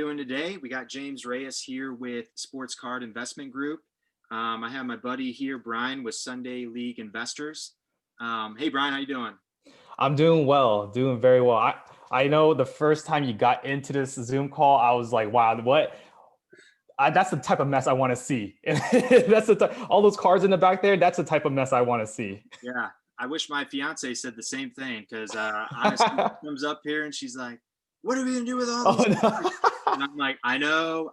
Doing today? We got James Reyes here with Sports Card Investment Group. I have my buddy here, Bryan, with Sunday League Investors. Hey, Bryan, how you doing? I'm doing well, doing very well. I know the first time you got into this Zoom call, I was like, wow, what? That's the type of mess I want to see. That's all those cards in the back there. That's the type of mess I want to see. Yeah, I wish my fiance said the same thing because honestly, she comes up here and she's like, "What are we gonna do with all Oh these cards?" no. And I'm like, I know,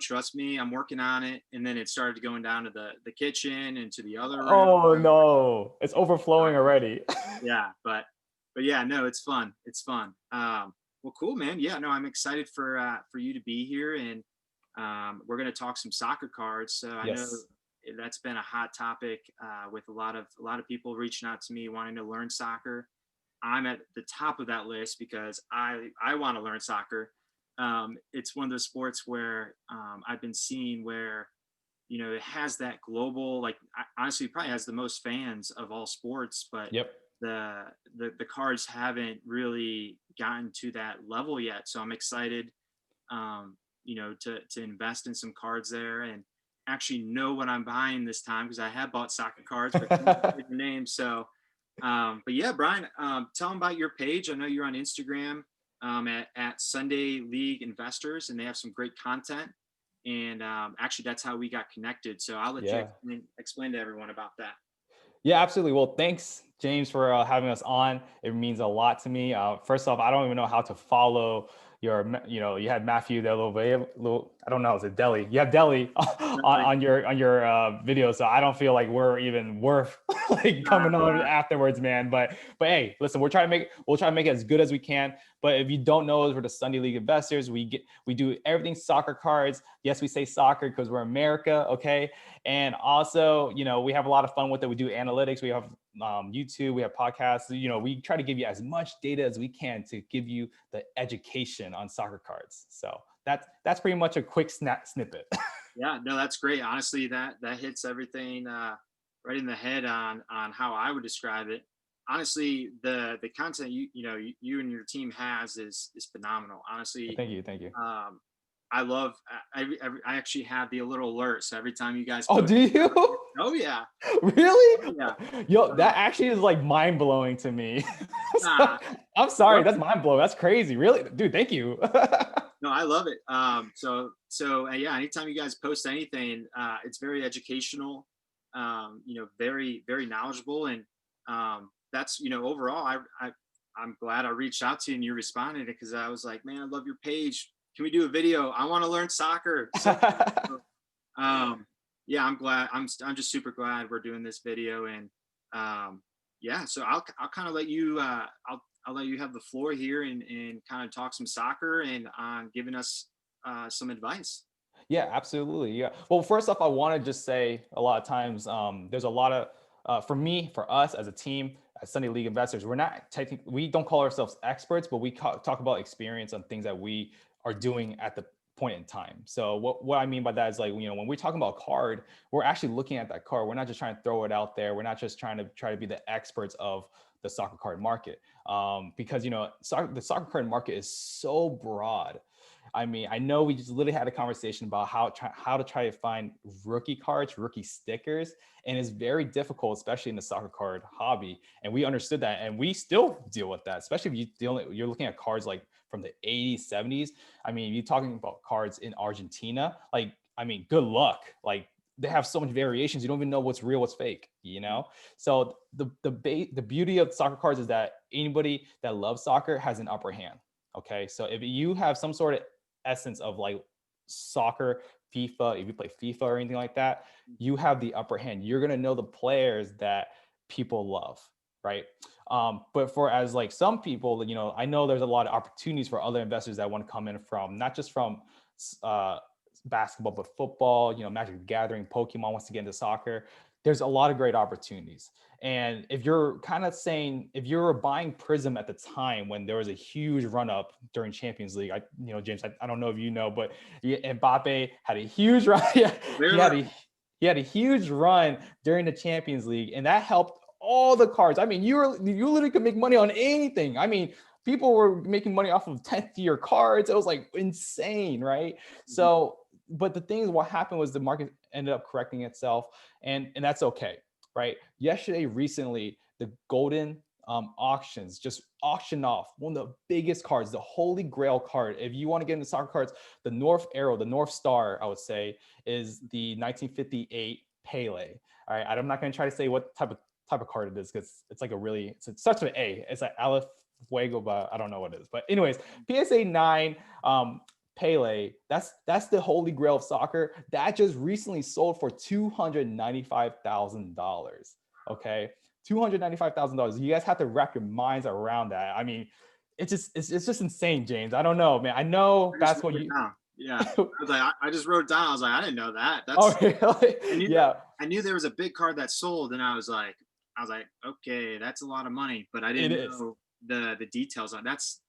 trust me, I'm working on it." And then it started going down to the kitchen and to the other room. Oh no. It's overflowing already. Yeah, but yeah, no, it's fun. It's fun. Well, cool, man. Yeah, no, I'm excited for you to be here, and we're gonna talk some soccer cards. So I know Yes. that's been a hot topic with a lot of people reaching out to me wanting to learn soccer. I'm at the top of that list because I want to learn soccer. It's one of those sports where I've been seeing where it has that global, like, honestly it probably has the most fans of all sports, but Yep. the cards haven't really gotten to that level yet. So I'm excited, to invest in some cards there and actually know what I'm buying this time because I have bought soccer cards, but can't say the name. So, but yeah, Bryan, tell them about your page. I know you're on Instagram at Sunday League Investors, and they have some great content. And actually, that's how we got connected. So I'll let you Yeah. explain to everyone about that. Yeah, absolutely. Well, thanks, James, for having us on. It means a lot to me. First off, I don't even know how to follow you had Matthew, the little, I don't know, is it Deli? You have Deli on your video, so I don't feel like we're even worth like coming on afterwards, man. But hey, listen, we'll try to make it as good as we can. But if you don't know us, we're the Sunday League Investors. We do everything soccer cards. Yes, we say soccer because we're America, okay? And also, we have a lot of fun with it. We do analytics. We have YouTube. We have podcasts. We try to give you as much data as we can to give you the education on soccer cards. So that's pretty much a quick snippet. Yeah, no, that's great. Honestly, that hits everything right in the head on how I would describe it. Honestly, the content you and your team has is phenomenal. Honestly, Thank you. Thank you. I love. I actually have the little alert. So every time you guys Oh, post, do you? oh yeah, Really? yeah, Yo, that actually is like mind blowing to me. nah, I'm sorry, that's mind blowing. That's crazy. Really, dude. Thank you. no, I love it. So yeah, anytime you guys post anything, it's very educational. Very very knowledgeable, and that's overall. I'm glad I reached out to you and you responded because I was like, man, I love your page. Can we do a video? I want to learn soccer. So, yeah, I'm glad. I'm just super glad we're doing this video, and yeah. So I'll kind of let you. I'll let you have the floor here and kind of talk some soccer and giving us some advice. Yeah, absolutely. Yeah. Well, first off, I want to just say a lot of times there's a lot of for us as a team, as Sunday League Investors, we don't call ourselves experts, but we talk about experience on things that we are doing at the point in time. So what I mean by that is, like, when we're talking about a card, we're actually looking at that card. We're not just trying to throw it out there. We're not just trying to be the experts of the soccer card market, because the soccer card market is so broad. I mean, I know we just literally had a conversation about how to try to find rookie cards, rookie stickers, and it's very difficult, especially in the soccer card hobby. And we understood that, and we still deal with that, especially if you're looking at cards like from the 80s, 70s. I mean, you're talking about cards in Argentina. Like, I mean, good luck. Like, they have so much variations. You don't even know what's real, what's fake. So the beauty of soccer cards is that anybody that loves soccer has an upper hand. Okay, so if you have some sort of essence of like soccer, FIFA, if you play FIFA or anything like that, you have the upper hand. You're gonna know the players that people love, right? But for as like some people, I know there's a lot of opportunities for other investors that want to come in from not just from basketball, but football, Magic the Gathering, Pokemon wants to get into soccer. There's a lot of great opportunities. And if you're kind of saying, if you were buying Prism at the time when there was a huge run up during Champions League, James, I don't know if you know, but Mbappe had a huge run. Yeah, he had a huge run during the Champions League, and that helped all the cards. I mean, you literally could make money on anything. I mean, People were making money off of 10th year cards. It was like insane, right? Mhm. So, but the thing is, what happened was the market ended up correcting itself, and that's okay, right? Recently, the golden auctions just auctioned off one of the biggest cards, the holy grail card. If you want to get into soccer cards, the North Arrow, the North Star, I would say, is the 1958 Pele. All right, I'm not going to try to say what type of card it is because it's like a really it's such an A. It's like Aleph Fuego, but I don't know what it is. But anyways, PSA 9 Pele, that's the holy grail of soccer. That just recently sold for $295,000. Okay. $295,000. You guys have to wrap your minds around that. I mean, it's just insane, James. I don't know, man. I know I just that's what wrote it you down. Yeah. I was like, I just wrote it down. I was like, I didn't know that. oh That's really? I knew that Yeah. I knew there was a big card that sold, and I was like, okay, that's a lot of money, but I It didn't is. know the details on that's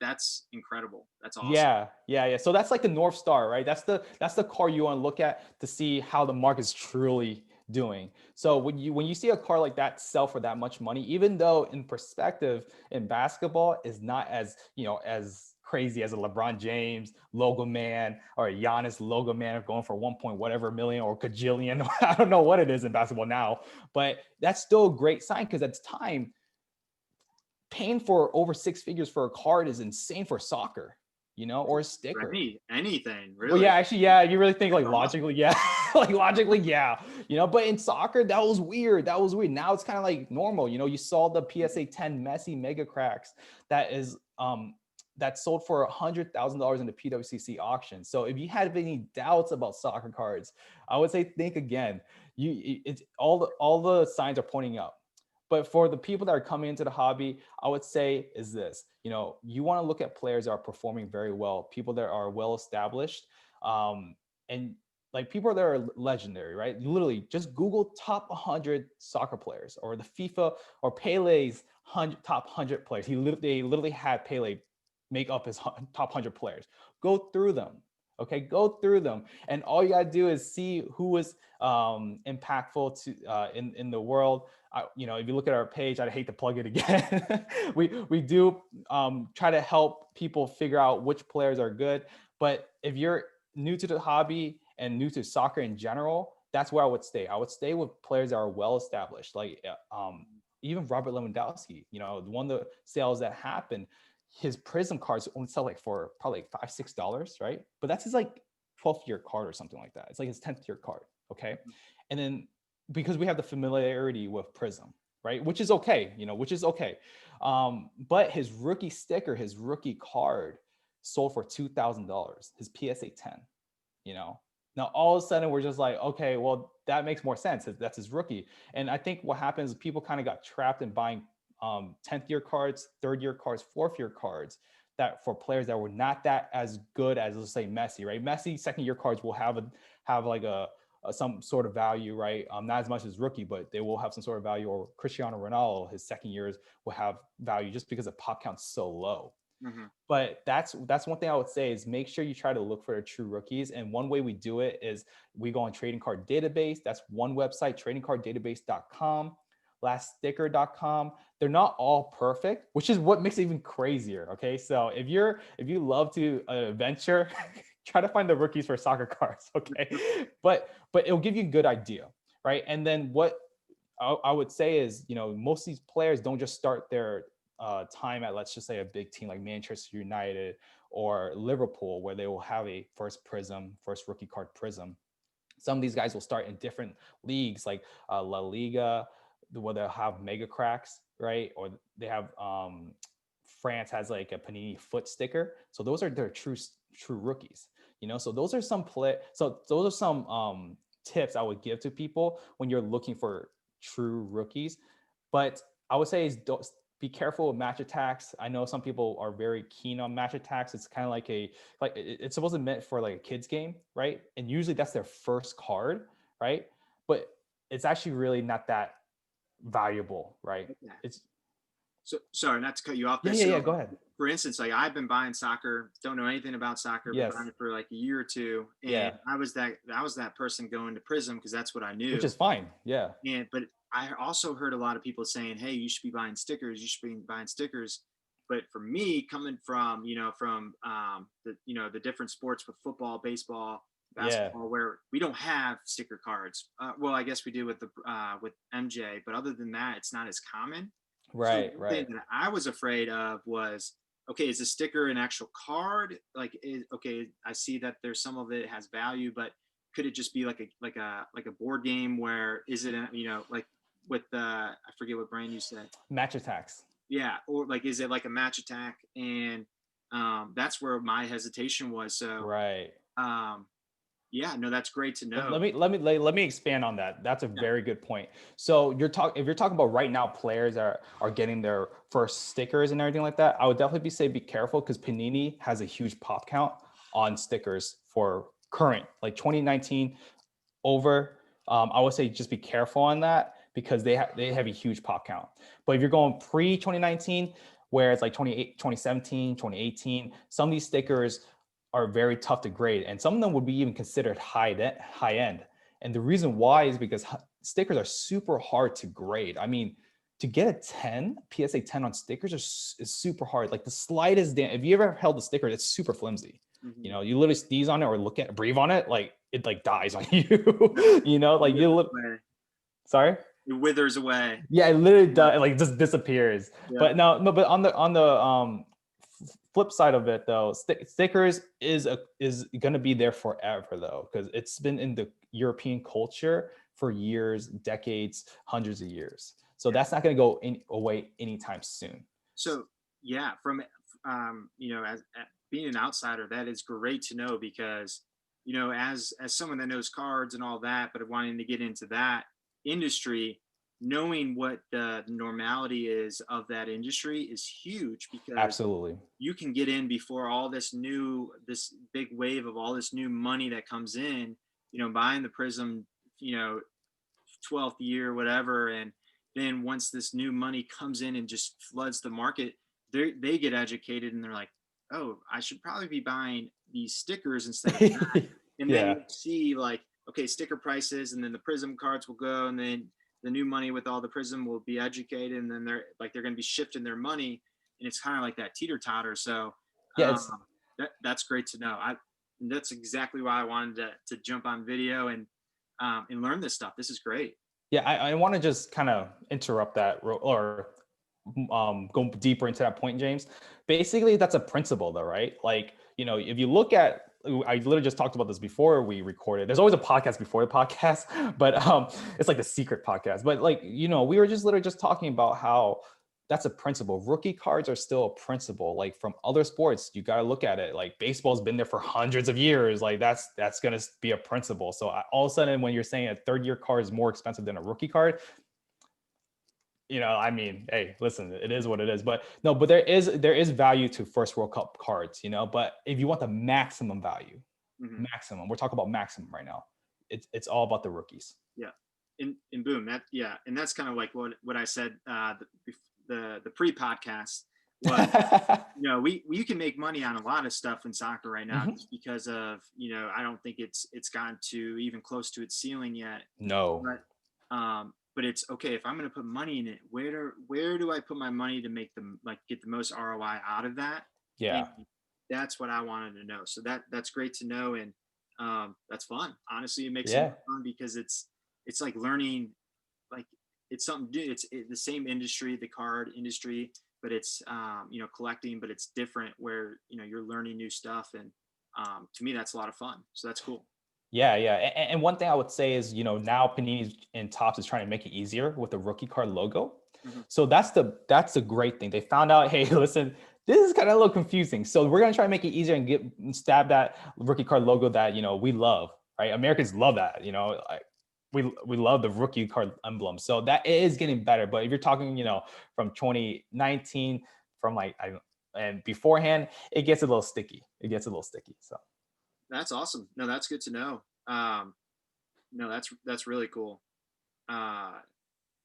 incredible. That's awesome. Yeah. So that's like the North Star, right? That's the car you want to look at to see how the market's truly doing. So when you see a car like that sell for that much money, even though in perspective in basketball is not as as crazy as a LeBron James logo man or a Giannis logo man going for 1 point whatever million or cajillion. I don't know what it is in basketball now, but that's still a great sign because at the time paying for over six figures for a card is insane for soccer, or a For sticker. anything, Well, really. yeah, actually, yeah, you really think That's like awesome. logically, yeah, like logically, yeah, but in soccer, that was weird. That was weird. Now it's kind of like normal. You saw the PSA 10 Messi mega cracks that is that sold for $100,000 in the PWCC auction. So if you had any doubts about soccer cards, I would say think again. It's all the signs are pointing up. But for the people that are coming into the hobby, I would say is this, you want to look at players that are performing very well, people that are well established, and like people that are legendary, right? Literally just Google top 100 soccer players or the FIFA or Pele's top 100 players. They literally had Pele make up his top 100 players. Go through them. Okay, go through them, and all you gotta do is see who was impactful to in the world. If you look at our page, I'd hate to plug it again. we do try to help people figure out which players are good. But if you're new to the hobby and new to soccer in general, that's where I would stay. I would stay with players that are well established, like even Robert Lewandowski. One of the sales that happened, his Prism cards only sell like for probably like $5-6, right? But that's his like 12th year card or something like that. It's like his 10th year card. Okay. And then because we have the familiarity with Prism, right? Which is okay, which is okay. But his rookie sticker, his rookie card sold for $2,000, his PSA 10, you know. Now all of a sudden we're just like, okay, well, that makes more sense. That's his rookie. And I think what happens is people kind of got trapped in buying 10th year cards, third year cards, fourth year cards that for players that were not that as good as, let's say, Messi, right? Messi second year cards will have like a some sort of value, right? Not as much as rookie, but they will have some sort of value. Or Cristiano Ronaldo, his second years will have value just because the pop count's so low. Mm-hmm. But that's one thing I would say is make sure you try to look for the true rookies. And one way we do it is we go on Trading Card Database. That's one website, tradingcarddatabase.com, laststicker.com. They're not all perfect, which is what makes it even crazier. Okay. So if you love to venture, try to find the rookies for soccer cards. Okay. But it'll give you a good idea. Right. And then what I would say is, most of these players don't just start their time at, let's just say, a big team like Manchester United or Liverpool, where they will have a first rookie card Prism. Some of these guys will start in different leagues like La Liga, where they'll have mega cracks, right? Or they have France has like a Panini foot sticker. So those are their true rookies. So those are some tips I would give to people when you're looking for true rookies. But I would say is don't be careful with match attacks. I know some people are very keen on match attacks. It's kind of like it's supposed to be meant for like a kid's game, right? And usually that's their first card, right? But it's actually really not that valuable, right? Okay. It's So sorry, not to cut you off there. yeah. So Go ahead. for instance, like I've been buying soccer, don't know anything about soccer, been Yes. buying it for like a year or two. And Yeah. I was that person going to Prism because that's what I Which knew. is fine. Yeah. But I also heard a lot of people saying, hey, you should be buying stickers, you should be buying stickers. But for me, coming from, the different sports with football, baseball, Yeah. basketball, where we don't have sticker cards. Well, I guess we do with MJ, but other than that, it's not as common. So Right. one thing Right. that I was afraid of was, okay, is a sticker an actual card? Like, okay, I see that there's some of it has value, but could it just be like a board game? Where is it? Like with the, I forget what brand you said. Match attacks. Yeah, or like, is it like a match attack? And that's where my hesitation was. So Right. um, yeah, no, that's great to Let, know. let me let me let me expand on that. That's a Yeah. very good point. So if you're talking about right now, players are getting their first stickers and everything like that. I would definitely be careful because Panini has a huge pop count on stickers for current, like 2019 over. I would say just be careful on that because they have a huge pop count. But if you're going pre 2019, where it's like 2017, 2018, some of these stickers are very tough to grade, and some of them would be even considered high end. And the reason why is because stickers are super hard to grade. I mean, to get a 10 PSA 10 on stickers is super hard. Like the slightest if you ever held a sticker, it's super flimsy. Mhm. You literally sneeze on it or breathe on it, like it like dies on you. Like you look. Sorry. It withers away. Yeah, it literally Yeah. does, like just disappears. Yeah. But no, but on the flip side of it though, stickers is gonna be there forever though, because it's been in the European culture for years, decades, hundreds of years. So Yeah. that's not gonna go away anytime soon. So yeah, from as being an outsider, that is great to know because as someone that knows cards and all that, but wanting to get into that industry, knowing what the normality is of that industry is huge because Absolutely. you can get in before this big wave of all this new money that comes in, buying the Prism, you know 12th year, whatever. And then once this new money comes in and just floods the market, they get educated and they're like, oh, I should probably be buying these stickers instead of that. And then Yeah. you see, like, okay, sticker prices, and then the Prism cards will go, and then the new money with all the Prism will be educated, and then they're going to be shifting their money, and it's kind of like that teeter totter. So Yeah, um, it's that's great to know. That's exactly why I wanted to jump on video and learn this stuff. This is great. Yeah, I want to just kind of interrupt that or go deeper into that point, James. Basically, that's a principle, though, right? Like, if you look at, I literally just talked about this before we recorded. There's always a podcast before the podcast, but it's like the secret podcast. But like, we were just literally just talking about how that's a principle. Rookie cards are still a principle. Like from other sports, you got to look at it. Like baseball's been there for hundreds of years. Like that's going to be a principle. So all of a sudden, when you're saying a third year card is more expensive than a rookie card, I mean, hey, listen, it is what it is. But no, but there is value to first World Cup cards, But if you want the maximum value, Hmm. we're talking about maximum right now. It's all about the rookies. Yeah, and boom, and that's kind of like what I said the pre-podcast was. We can make money on a lot of stuff in soccer right now Mhm. just because of I don't think it's gotten to even close to its ceiling yet. No. But it's okay if I'm going to put money in it. Where do I put my money to make them like get the most ROI out of that? And Yeah. that's what I wanted to know. So that's great to know, and that's fun. Honestly, it makes it Yeah. fun because it's like learning, like it's something new. It's the same industry, the card industry, but it's collecting, but it's different where you're learning new stuff, and to me that's a lot of fun. So that's cool. Yeah, yeah. And one thing I would say is, now Panini and Topps is trying to make it easier with the rookie card logo. Mhm. So that's the great thing. They found out, hey, listen, this is kind of a little confusing. So we're gonna try to make it easier and stab that rookie card logo that we love, right? Americans love that, like we love the rookie card emblem. So that is getting better. But if you're talking, from 2019, from and beforehand, it gets a little sticky. It gets a little sticky. So That's awesome. No, that's good to know. No, that's really cool. Uh,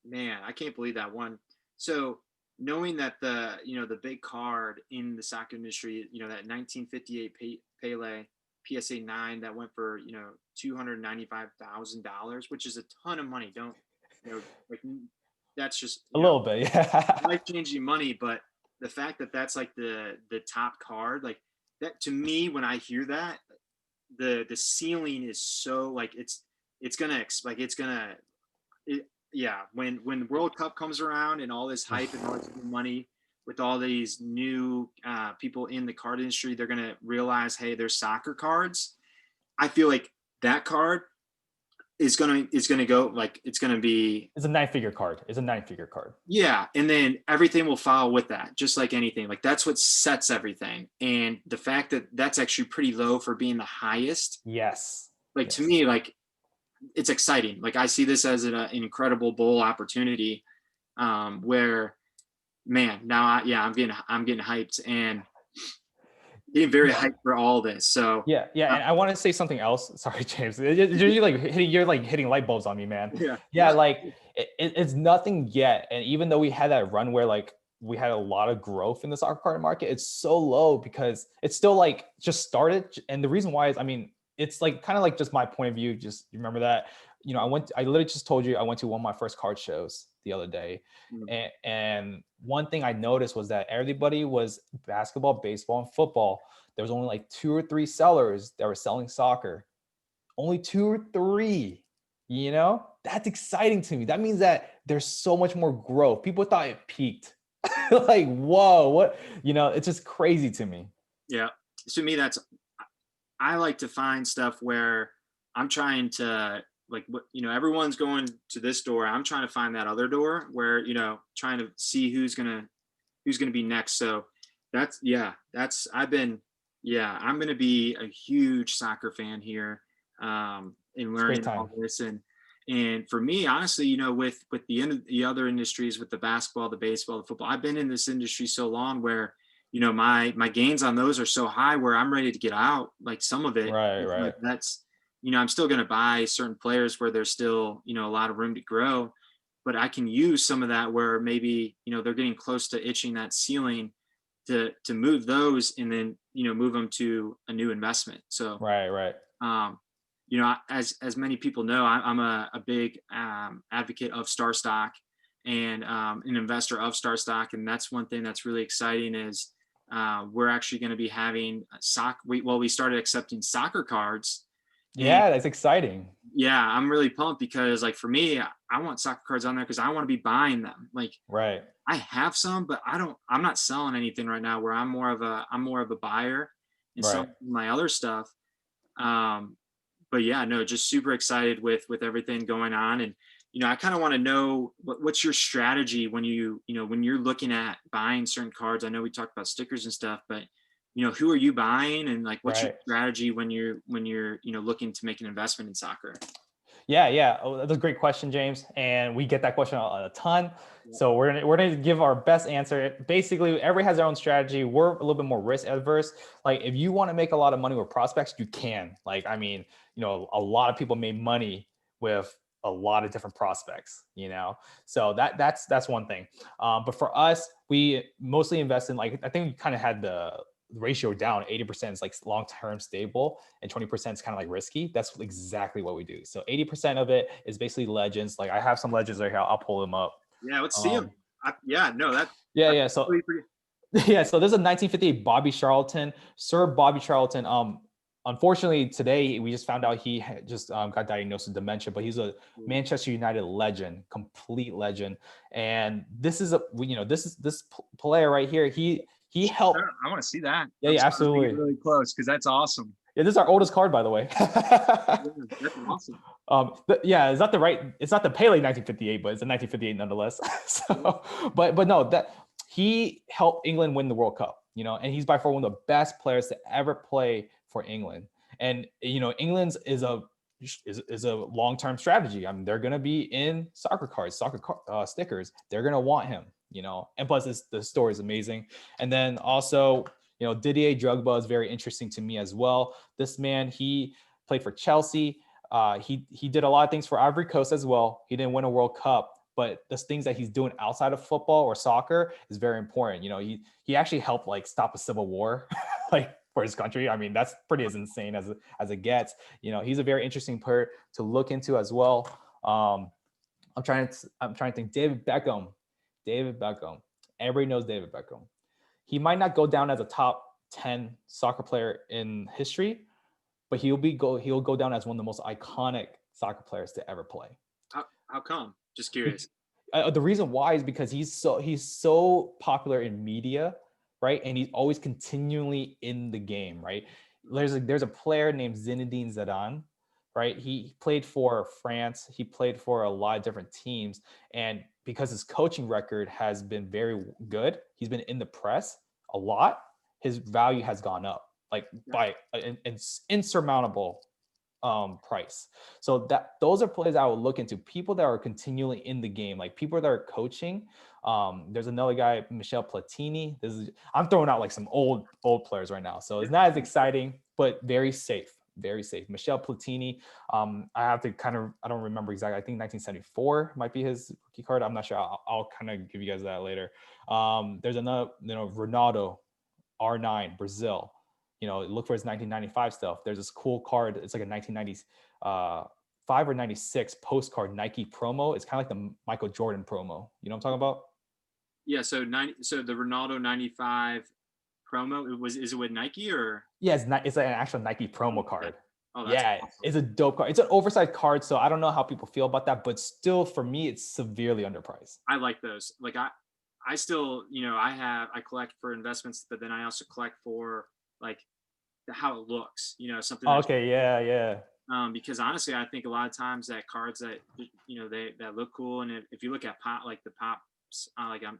Man, I can't believe that one. So knowing that the big card in the soccer industry, that 1958 Pele PSA 9 that went for $295,000, which is a ton of money. Don't like that's just a little bit, yeah. life changing money, but the fact that that's like the top card, like that to me, when I hear that, the ceiling is so like it's gonna like it's gonna yeah, when the World Cup comes around and all this hype and all this new money with all these new people in the card industry, they're gonna realize, hey, there's soccer cards. I feel like that card is gonna go like it's gonna be It's a nine-figure card. It's a nine-figure card. yeah, and then everything will follow with that, just like anything. Like that's what sets everything, and the fact that that's actually pretty low for being the highest, Yes. like to Yes. me, like it's exciting. Like I see this as an incredible bowl opportunity, where man, now yeah, I'm getting hyped and getting very Yeah. hyped for all this. So Yeah, uh, and I want to say something else. Sorry, James. You're like hitting light bulbs on me, man. yeah, Yeah, like it's nothing yet. And even though we had that run where like we had a lot of growth in the soccer card market, it's so low because it's still like just started. And the reason why is, I mean, it's like kind of like just my point of view. Just you remember that, I literally just told you I went to one of my first card shows the other day. mm, And one thing I noticed was that everybody was basketball, baseball, and football. There was only like 2 or 3 sellers that were selling soccer. Only 2 or 3. That's exciting to me. That means that there's so much more growth. People thought it peaked. Like, whoa, what? It's just crazy to me. yeah. To me, that's I like to find stuff where I'm trying to like what everyone's going to this door. I'm trying to find that other door where trying to see who's gonna be next. So that's yeah, that's I've been yeah, I'm gonna be a huge soccer fan here, in It's a great learning time. all this and for me, honestly, with the other industries, with the basketball, the baseball, the football, I've been in this industry so long where my gains on those are so high where I'm ready to get out. Like some of it, Right, like right, that's I'm still gonna buy certain players where there's still a lot of room to grow, but I can use some of that where maybe they're getting close to itching that ceiling to move those and then move them to a new investment. So right, right. um, as many people know, I'm a big advocate of Starstock and an investor of Starstock, and that's one thing that's really exciting is we're actually going to be having we started accepting soccer cards, and Yeah, that's exciting. yeah, I'm really pumped because like for me, I want soccer cards on there because I want to be buying them. Like Right, I have some, but I'm not selling anything right now. Where I'm more of a buyer and right. selling my other stuff. Um, but yeah, no, just super excited with everything going on, and I kind of want to know what's your strategy when you're looking at buying certain cards. I know we talked about stickers and stuff, but who are you buying, and like what's your Right. strategy when you're looking to make an investment in soccer? Yeah, yeah. Oh, that's a great question, James. And we get that question a ton. Yeah. So we're gonna give our best answer. Basically, everybody has their own strategy. We're a little bit more risk adverse. Like if you want to make a lot of money with prospects, you can. Like, I mean, a lot of people made money with a lot of different prospects. So that's one thing. But for us, we mostly invest in, like, I think we kind of had the ratio down. 80% is like long-term stable and 20% is kind of like risky. That's exactly what we do. So 80% of it is basically legends. Like I have some legends right here. I'll pull them up. Yeah, let's see them. Um, Yeah, no, yeah, that's yeah. So pretty. yeah, so there's a 1958 Bobby Charlton, Sir Bobby Charlton. Unfortunately, today we just found out he just got diagnosed with dementia, but he's a Manchester United legend, complete legend. And this is this player right here. He helped. I want to see that. Yeah, I'm yeah, trying to get absolutely. really close because that's awesome. Yeah, this is our oldest card, by the way. Yeah, that's awesome. Yeah, it's not the Pele 1958, but it's a 1958 nonetheless. Yeah. So, but no, that he helped England win the World Cup, and he's by far one of the best players to ever play for England. And England's is a long-term strategy. I mean, they're gonna be in soccer cards, stickers. They're gonna want him, and plus the story is amazing. And then also, Didier Drogba is very interesting to me as well. This man, he played for Chelsea. He did a lot of things for Ivory Coast as well. He didn't win a World Cup, but the things that he's doing outside of football or soccer is very important. He actually helped like stop a civil war, like for his country. I mean, that's pretty as insane as it gets. He's a very interesting player to look into as well. I'm trying to think. David Beckham. Everybody knows David Beckham. he might not go down as a top 10 soccer player in history, but he'll go down as one of the most iconic soccer players to ever play. How come? Just curious. The reason why is because he's so popular in media, right? And he's always continually in the game, right? There's a player named Zinedine Zidane, right? He played for France. He played for a lot of different teams, and because his coaching record has been very good, he's been in the press a lot. His value has gone up like by an insurmountable price. So those are players I would look into. People that are continually in the game, like people that are coaching. There's another guy, Michel Platini. I'm throwing out like some old players right now, so it's not as exciting, but very safe. Very safe. Michel Platini. I have to I don't remember exactly. I think 1974 might be his rookie card. I'm not sure. I'll kind of give you guys that later. There's another, Ronaldo, R9, Brazil. Look for his 1995 stuff. There's this cool card. It's like a 1995 or 96 postcard Nike promo. It's kind of like the Michael Jordan promo. You know what I'm talking about? Yeah. So the Ronaldo 95 promo is it with Nike or? Yeah, it's like an actual Nike promo card. Oh, that's awesome. It's a dope card. It's an oversized card, so I don't know how people feel about that, but still, for me, it's severely underpriced. I like those. Like I still, I collect for investments, but then I also collect for like how it looks, something. Okay, yeah. Because honestly, I think a lot of times that cards that that look cool, and if you look at the pops, like at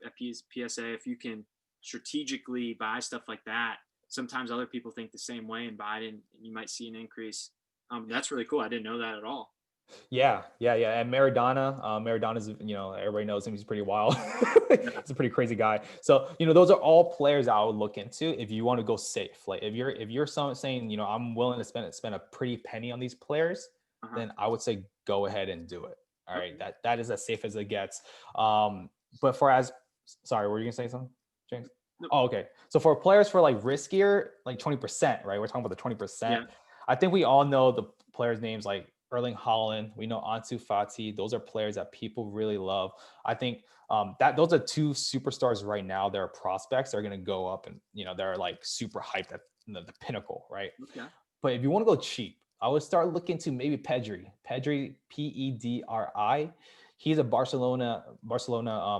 PSA, if you can strategically buy stuff like that, sometimes other people think the same way and buy it, and you might see an increase. That's really cool. I didn't know that at all. Yeah. And Maradona's, everybody knows him. He's pretty wild. He's a pretty crazy guy. So, those are all players I would look into if you want to go safe. Like if you're saying, I'm willing to spend a pretty penny on these players, then I would say go ahead and do it. All right. That is as safe as it gets. But sorry, were you gonna say something, James? Nope. Oh, okay. So for players for like riskier, like 20%, right? We're talking about the 20%. Yeah. I think we all know the players' names like Erling Haaland, we know Ansu Fati. Those are players that people really love. I think that those are two superstars right now. They're prospects. They're going to go up, and they're like super hyped at the pinnacle, right? Okay. But if you want to go cheap, I would start looking to maybe Pedri, Pedri. He's a Barcelona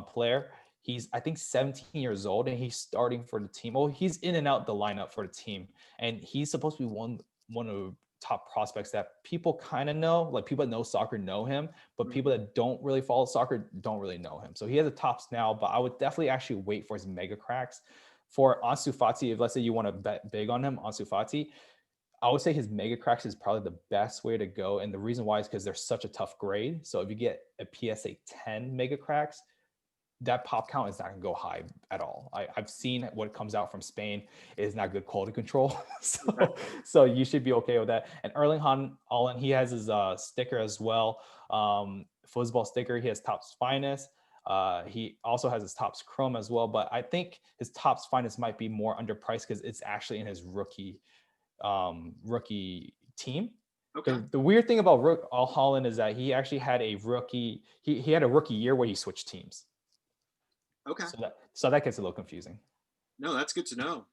player. He's, I think, 17 years old, and he's starting for the team. Well, he's in and out the lineup for the team, and he's supposed to be one of top prospects that people kind of know. Like people that know soccer know him, but people that don't really follow soccer don't really know him. So he has a tops now, but I would definitely actually wait for his mega cracks. For Ansu Fati, if let's say you want to bet big on him, Ansu Fati, I would say his mega cracks is probably the best way to go. And the reason why is because they're such a tough grade. So if you get a PSA 10 mega cracks, that pop count is not going to go high at all. I've seen what comes out from Spain. It is not good quality control. So you should be okay with that. And Erling Haaland, he has his sticker as well. Football sticker. He has Topps Finest. He also has his Topps Chrome as well. But I think his Topps Finest might be more underpriced because it's actually in his rookie team. Okay. The weird thing about Haaland is that he actually had a rookie. He had a rookie year where he switched teams. Okay. So that gets a little confusing. No, that's good to know.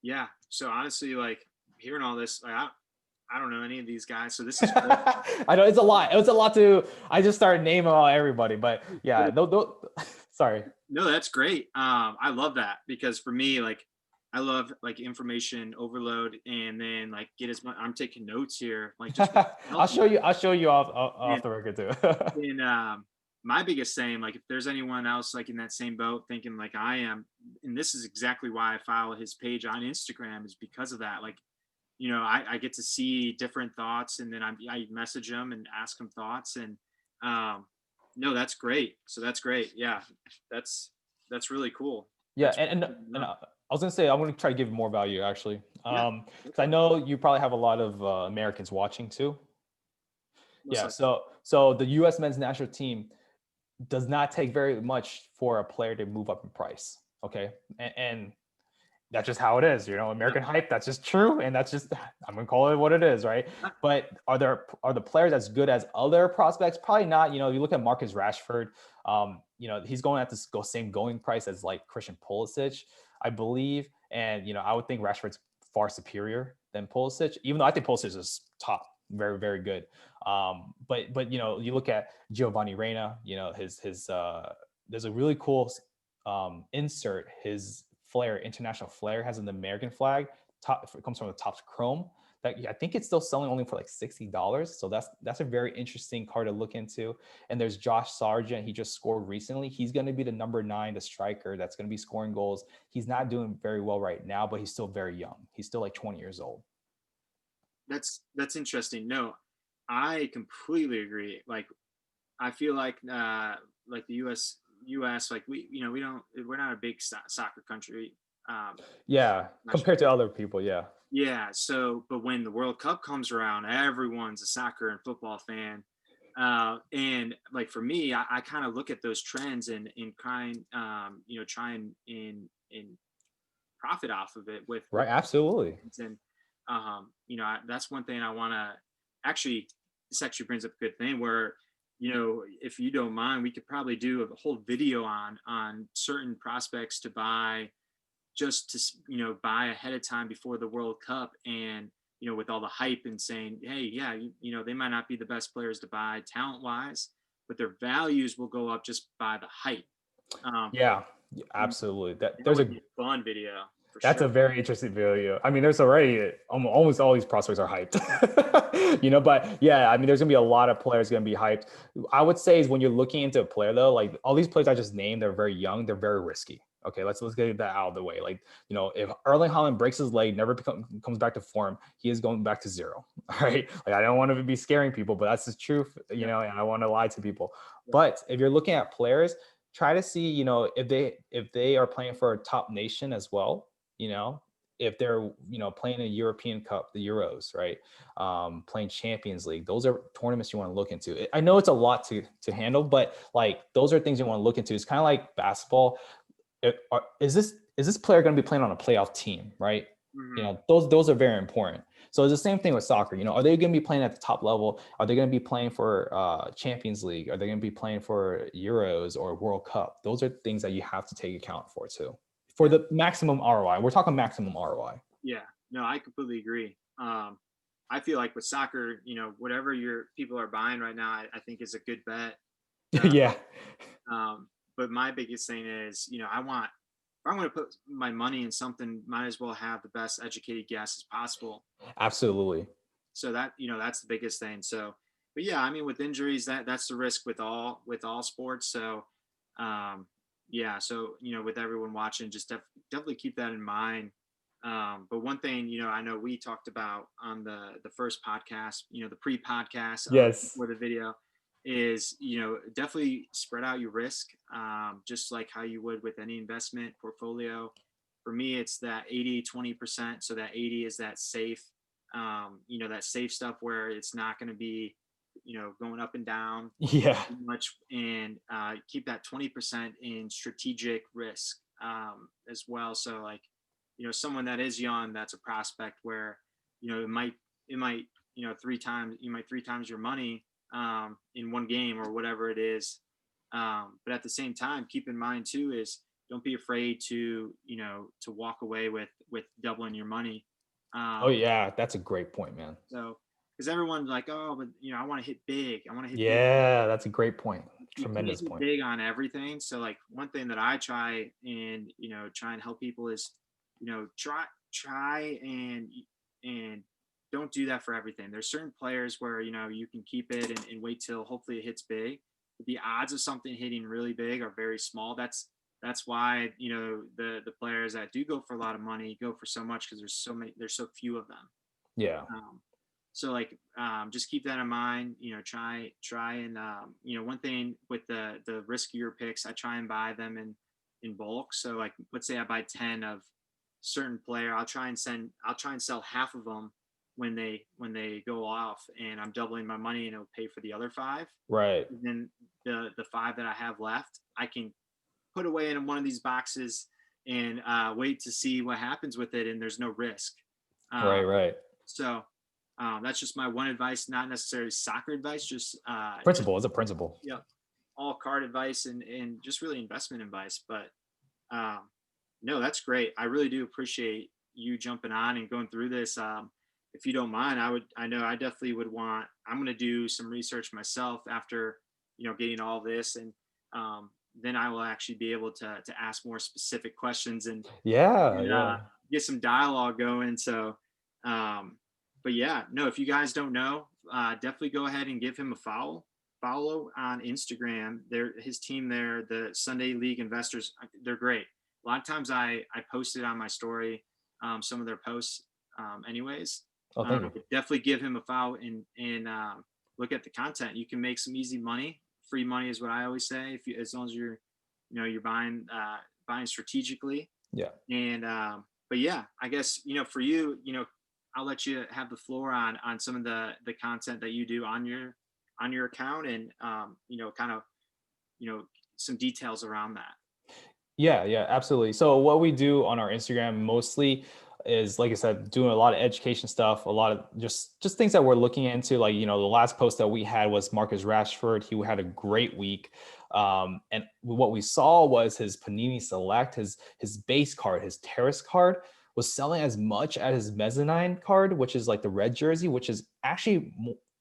Yeah. So honestly, like hearing all this, like, I don't know any of these guys. So this is cool. I know it's a lot. It was a lot I just started naming all everybody, but yeah, sorry. No, that's great. I love that because for me, like I love like information overload and then like get as much. I'm taking notes here. Like just I'll show you off the record too. And my biggest thing, like if there's anyone else like in that same boat thinking like I am, and this is exactly why I follow his page on Instagram is because of that. Like, I get to see different thoughts and then I message him and ask him thoughts and no, that's great. So that's great. Yeah, that's really cool. Yeah, and I was gonna say I'm gonna try to give more value actually, because I know you probably have a lot of Americans watching too. Yeah, so the U.S. men's national team does not take very much for a player to move up in price. Okay, and that's just how it is, you know, Yeah. American hype, that's just true. And that's just, I'm going to call it what it is. Right. But are the players as good as other prospects? Probably not. You know, you look at Marcus Rashford, you know, he's going at this same going price as like Christian Pulisic, I believe. And, you know, I would think Rashford's far superior than Pulisic, even though I think Pulisic is top, very, very good. But, you know, you look at Giovanni Reina, you know, there's a really cool insert. His flare, international flare, has an American flag. It comes from the Topps Chrome. That I think it's still selling only for like $60. So that's a very interesting card to look into. And there's Josh Sargent. He just scored recently. He's going to be the number 9, the striker that's going to be scoring goals. He's not doing very well right now, but he's still very young. He's still like 20 years old. That's interesting. No, I completely agree. Like I feel like the US, like we're not a big soccer country. Yeah, compared to other people, yeah. Yeah. So, but when the World Cup comes around, everyone's a soccer and football fan. And like for me, I kind of look at those trends and kind, try and profit off of it with Right, absolutely. and that's one thing I want to actually. This actually brings up a good thing where if you don't mind, we could probably do a whole video on certain prospects to buy just to buy ahead of time before the World Cup, and with all the hype and saying, hey, yeah, they might not be the best players to buy talent wise, but their values will go up just by the hype. Yeah, absolutely. That would be a fun video for That's sure. a very interesting video. I mean, there's already almost all these prospects are hyped, but yeah, I mean, there's gonna be a lot of players gonna be hyped. I would say is when you're looking into a player though, like all these players I just named, they're very young, they're very risky. Okay, let's get that out of the way. Like, if Erling Haaland breaks his leg, never comes back to form, he is going back to zero. All right. Like, I don't want to be scaring people, but that's the truth, and I want to lie to people. But if you're looking at players, try to see, if they are playing for a top nation as well, if they're, playing a European Cup, the Euros, right? Playing Champions League. Those are tournaments you want to look into. I know it's a lot to handle, but like those are things you want to look into. It's kind of like basketball. Is this player going to be playing on a playoff team, right? Mm-hmm. Those are very important. So it's the same thing with soccer. Are they going to be playing at the top level? Are they going to be playing for Champions League? Are they going to be playing for Euros or World Cup? Those are things that you have to take account for too, for the maximum ROI. We're talking maximum ROI. Yeah, no, I completely agree. I feel like with soccer, whatever your people are buying right now, I think is a good bet. Yeah, But my biggest thing is, if I'm going to put my money in something, might as well have the best educated guess as possible. absolutely. So that's the biggest thing. So, but yeah, I mean, with injuries, that's the risk with all sports. So, yeah. So, with everyone watching, just definitely keep that in mind. But one thing, I know we talked about on the first podcast, the pre-podcast Yes. for the video is, definitely spread out your risk, just like how you would with any investment portfolio. For me, it's that 80-20%. So that 80 is that safe, that safe stuff where it's not going to be, going up and down Yeah. too much, and keep that 20% in strategic risk, as well. So like, someone that is young, that's a prospect where, it might, you might 3 times your money, in one game or whatever it is. But at the same time, keep in mind too, is don't be afraid to walk away with doubling your money. Oh Um, yeah, that's a great point, man. so, because everyone's like, oh, but I want to hit big. I want to hit big. Yeah, that's a great point. You can't Tremendous hit point. big on everything. So like one thing that I try and help people is, try and don't do that for everything. There's certain players where, you can keep it and wait till hopefully it hits big. But the odds of something hitting really big are very small. That's why, the players that do go for a lot of money go for so much, because there's so few of them. Yeah. So like, just keep that in mind. Try and one thing with the riskier picks, I try and buy them in bulk. So like, let's say I buy 10 of certain player, I'll try and sell half of them when they go off, and I'm doubling my money, and it'll pay for the other five. Right. And then the five that I have left, I can put away in one of these boxes, and wait to see what happens with it, and there's no risk. Right, Um, right. so that's just my one advice, not necessarily soccer advice, just Principle is a principle. yeah, all card advice and just really investment advice. But um, no, that's great. I really do appreciate you jumping on and going through this. If you don't mind, I know I definitely would want, I'm going to do some research myself after, getting all this. And then I will actually be able to ask more specific questions Yeah, and yeah. get some dialogue going. So, but yeah, no, if you guys don't know, definitely go ahead and give him a follow on Instagram. His team there, the Sunday League Investors, they're great. A lot of times I posted on my story some of their posts, anyways. Oh, thank you. But definitely give him a follow and look at the content. You can make some easy money. Free money is what I always say. If you, as long as you're buying strategically. Yeah. And but yeah, I guess for you, I'll let you have the floor on some of the content that you do on your account, and kind of some details around that. Yeah, yeah, absolutely. So what we do on our Instagram mostly is, like I said, doing a lot of education stuff, a lot of just things that we're looking into. Like, the last post that we had was Marcus Rashford. He had a great week. And what we saw was his Panini Select, his base card, his Terrace card was selling as much as his mezzanine card, which is like the red jersey, which is actually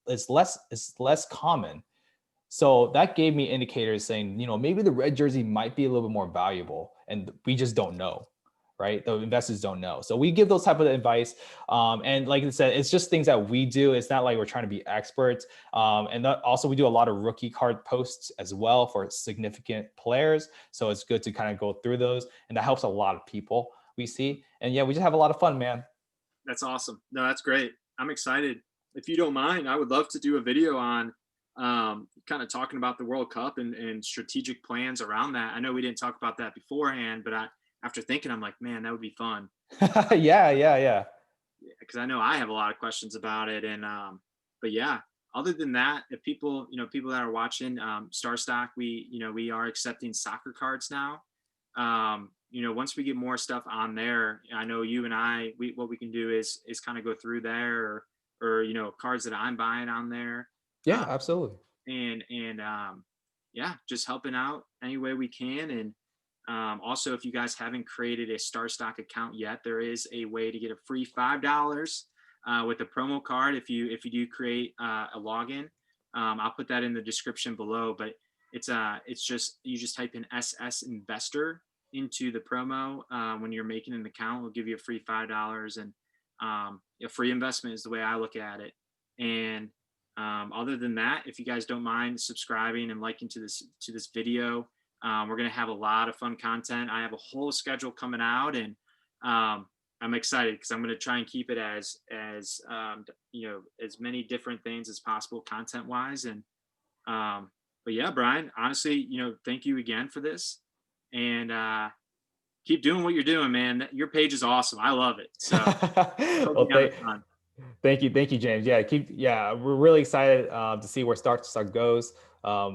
it's less common. So that gave me indicators saying, maybe the red jersey might be a little bit more valuable, and we just don't know, right? The investors don't know. So we give those type of advice. And like I said, it's just things that we do. It's not like we're trying to be experts. And also we do a lot of rookie card posts as well for significant players. So it's good to kind of go through those, and that helps a lot of people we see. And yeah, we just have a lot of fun, man. That's awesome. No, that's great. I'm excited. If you don't mind, I would love to do a video on kind of talking about the World Cup and strategic plans around that. I know we didn't talk about that beforehand, but after thinking, I'm like, man, that would be fun. Yeah, yeah, yeah. Because I know I have a lot of questions about it. And but yeah, other than that, if people that are watching, Starstock, we are accepting soccer cards now. Once we get more stuff on there, I know you and what we can do is kind of go through there, or cards that I'm buying on there, Yeah, uh, absolutely. and yeah, just helping out any way we can. And also, if you guys haven't created a Starstock account yet, there is a way to get a free $5 with a promo card if you do create a login. I'll put that in the description below, but it's just, you just type in SS Investor into the promo when you're making an account. We'll give you a free $5, and a free investment is the way I look at it. And other than that, if you guys don't mind subscribing and liking to this video, we're going to have a lot of fun content. I have a whole schedule coming out, and I'm excited because I'm going to try and keep it as many different things as possible content wise. And but yeah, Bryan, honestly, thank you again for this, and keep doing what you're doing, man. Your page is awesome. I love it. So hope Well, you have a ton. thank you, James. Yeah, we're really excited to see where Starstock goes.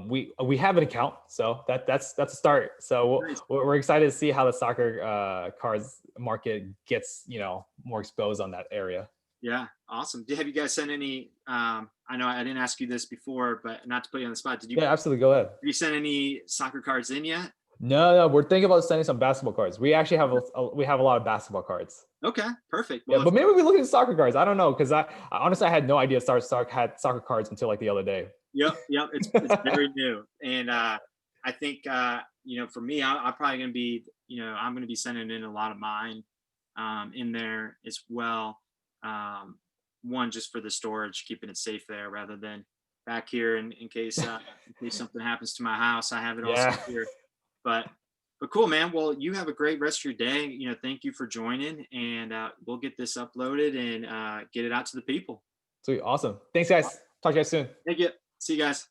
We have an account, so that's a start. So Nice. we're excited to see how the soccer cards market gets more exposed on that area. Yeah, awesome. Have you guys sent any? I know I didn't ask you this before, but not to put you on the spot. Yeah, absolutely. Go ahead. Have you sent any soccer cards in yet? No, we're thinking about sending some basketball cards. We actually have we have a lot of basketball cards. Okay, perfect. Yeah, Well, but maybe we look at soccer cards. I don't know, because I honestly I had no idea Starstock had soccer cards until like the other day. yep, it's very new, and I think for me, I'm probably gonna be, I'm gonna be sending in a lot of mine in there as well. One, just for the storage, keeping it safe there rather than back here in case something happens to my house. I have it all Yeah. secure. But cool, man. Well, you have a great rest of your day. Thank you for joining, and we'll get this uploaded and get it out to the people. Sweet. Awesome. Thanks, guys. Talk to you guys soon. Thank you. See you guys.